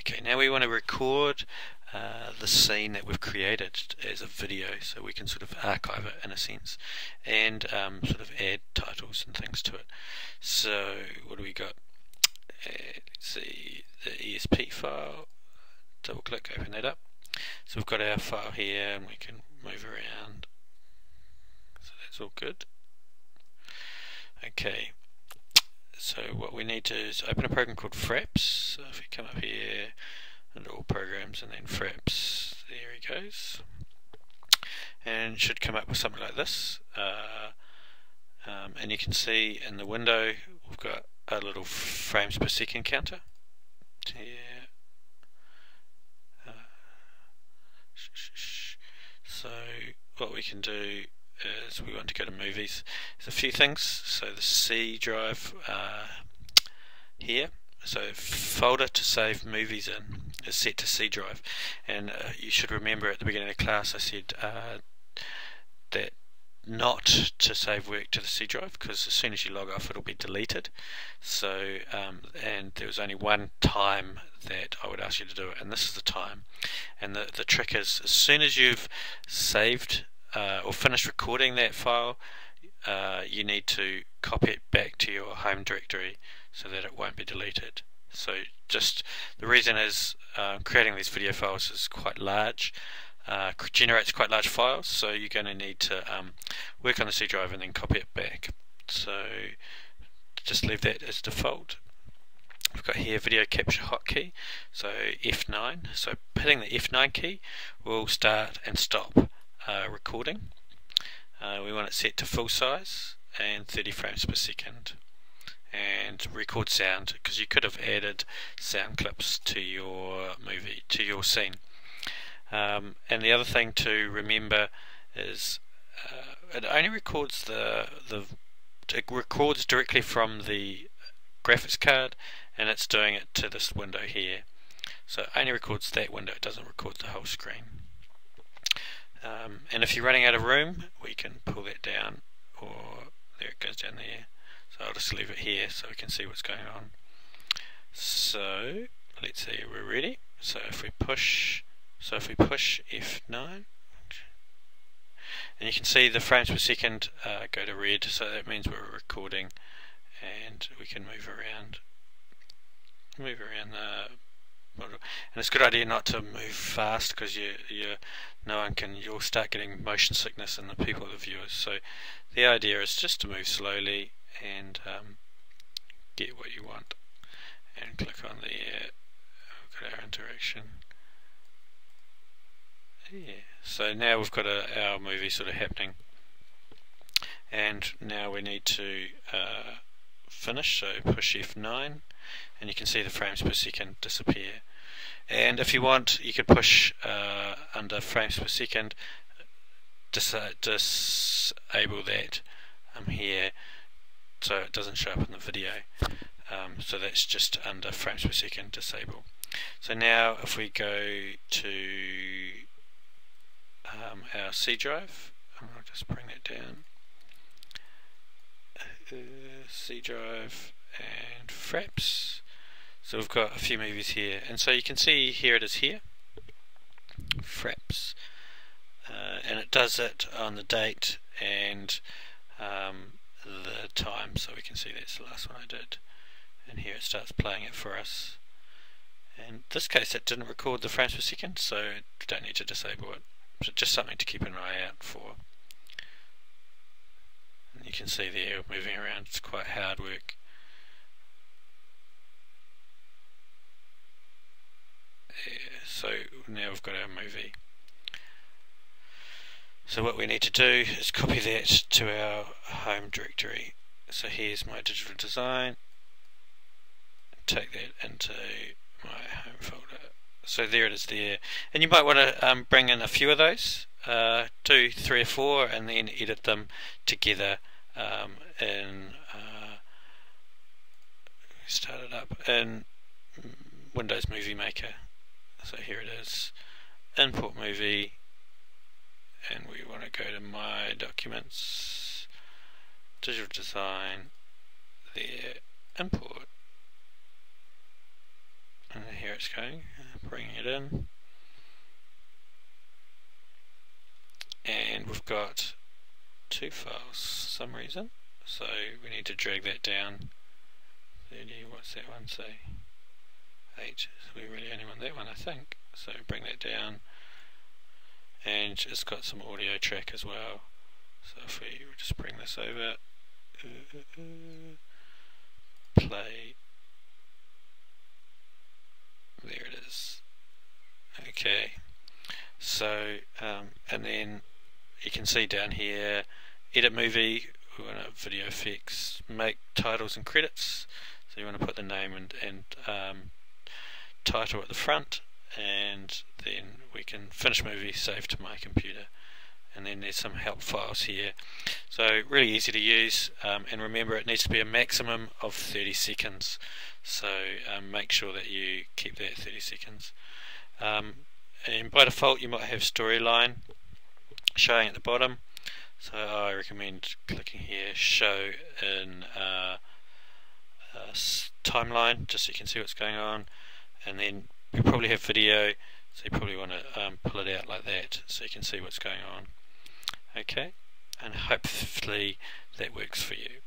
Okay, now we want to record the scene that we've created as a video, so we can sort of archive it in a sense and sort of add titles and things to it. So what do we got? Let's see, the ESP file, double click, open that up. So we've got our file here and we can move around, so that's all good. Okay, so what we need to do is open a program called Fraps. So if we come up here and all programs and then Fraps, there he goes, and it should come up with something like this, and you can see in the window we've got a little frames per second counter here. So what we can do is we want to go to movies. There's a few things. So the C drive here, so folder to save movies in is set to C drive, and you should remember at the beginning of the class I said that not to save work to the C drive, because as soon as you log off it'll be deleted. So and there was only one time that I would ask you to do it, and this is the time. And the trick is, as soon as you've saved or finished recording that file, you need to copy it back to your home directory so that it won't be deleted. So just the reason is creating these video files is quite large, generates quite large files, so you're going to need to work on the C drive and then copy it back. So just leave that as default. We've got here video capture hotkey, so F9. So hitting the F9 key will start and stop recording. We want it set to full size and 30 frames per second, and record sound, because you could have added sound clips to your movie, to your scene. And the other thing to remember is it only records it records directly from the graphics card, and it's doing it to this window here. So it only records that window, it doesn't record the whole screen. And if you're running out of room, we can pull that down, or there it goes down there. So I'll just leave it here so we can see what's going on. So let's see, we're ready. So if we push F9, and you can see the frames per second go to red, so that means we're recording, and we can move around the model. And it's a good idea not to move fast, because you'll start getting motion sickness in the people, the viewers. So the idea is just to move slowly and get what you want, and click on the we've got our interaction. Yeah. So now we've got our movie sort of happening, and now we need to finish. So push F9, and you can see the frames per second disappear. And if you want, you could push under frames per second, disable that here, so it doesn't show up in the video. So that's just under frames per second, disable. So now if we go to our C drive, I'll just bring that down, C drive and Fraps. So we've got a few movies here, and so you can see here it is here, Fraps, and it does it on the date and the time, so we can see that's the last one I did, and here it starts playing it for us. And in this case it didn't record the frames per second, so you don't need to disable it. So just something to keep an eye out for. And you can see there moving around, it's quite hard work. Yeah, so now we've got our movie. So what we need to do is copy that to our home directory. So here's my digital design, take that into my home folder. So there it is there, and you might want to bring in a few of those, 2, 3 or 4, and then edit them together in start it up in Windows Movie Maker. So here it is, import movie, and we want to go to my documents, digital design, there, import, and here it's going, bringing it in, and we've got 2 files for some reason, so we need to drag that down. 30, what's that one say? 8, we really only want that one, I think, so bring that down, and it's got some audio track as well, so if we just bring this over, play, there it is. Okay, so and then you can see down here, edit movie, we want to video effects, make titles and credits, so you want to put the name and title at the front, and then we can finish movie, save to my computer, and then there's some help files here. So really easy to use, and remember it needs to be a maximum of 30 seconds, so make sure that you keep that 30 seconds. And by default you might have storyline showing at the bottom, so I recommend clicking here, show in timeline, just so you can see what's going on, and then you probably have video, so you probably want to pull it out like that so you can see what's going on. Okay, and hopefully that works for you.